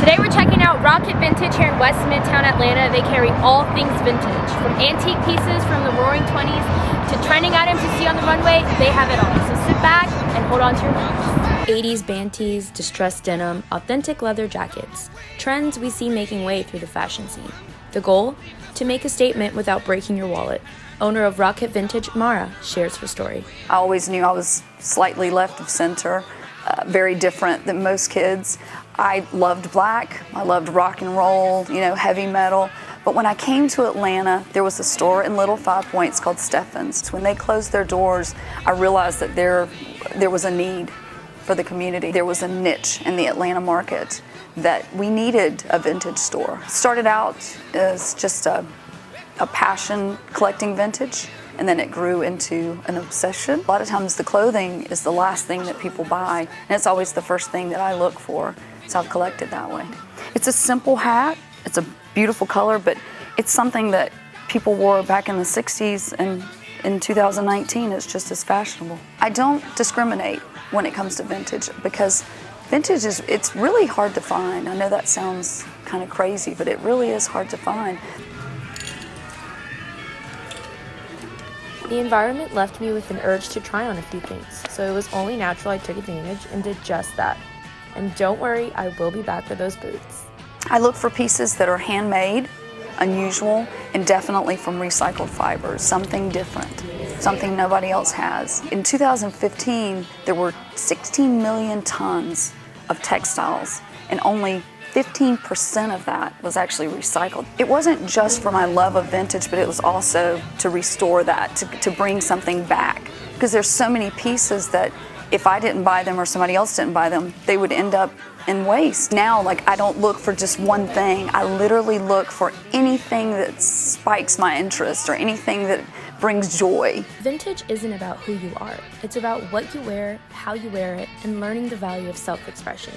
Today we're checking out Rocket Vintage here in West Midtown Atlanta. They carry all things vintage, from antique pieces from the roaring 20s to trending items you see on the runway. They have it all. So sit back and hold on to your butts. 80s band tees, distressed denim, authentic leather jackets. Trends we see making way through the fashion scene. The goal? To make a statement without breaking your wallet. Owner of Rocket Vintage, Mara, shares her story. I always knew I was slightly left of center, very different than most kids. I loved black, I loved rock and roll, heavy metal. But when I came to Atlanta, there was a store in Little Five Points called Steffens. When they closed their doors, I realized that there was a need for the community. There was a niche in the Atlanta market that we needed a vintage store. Started out as just a passion collecting vintage, and then it grew into an obsession. A lot of times the clothing is the last thing that people buy, and it's always the first thing that I look for, so I've collected that way. It's a simple hat, it's a beautiful color, but it's something that people wore back in the 60s, and in 2019 it's just as fashionable. I don't discriminate when it comes to vintage, because vintage it's really hard to find. I know that sounds kind of crazy, but it really is hard to find. The environment left me with an urge to try on a few things, so it was only natural I took advantage and did just that. And don't worry, I will be back for those boots. I look for pieces that are handmade, unusual, and definitely from recycled fibers, something different, something nobody else has. In 2015, there were 16 million tons of textiles, and only 15% of that was actually recycled. It wasn't just for my love of vintage, but it was also to restore that, to bring something back. Because there's so many pieces that if I didn't buy them or somebody else didn't buy them, they would end up in waste. Now, I don't look for just one thing. I literally look for anything that spikes my interest or anything that brings joy. Vintage isn't about who you are. It's about what you wear, how you wear it, and learning the value of self-expression.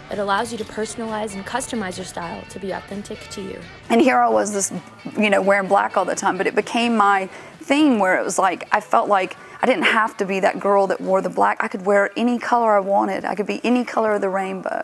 It allows you to personalize and customize your style to be authentic to you. And here I was, wearing black all the time, but it became my theme where it was I felt like I didn't have to be that girl that wore the black. I could wear any color I wanted. I could be any color of the rainbow.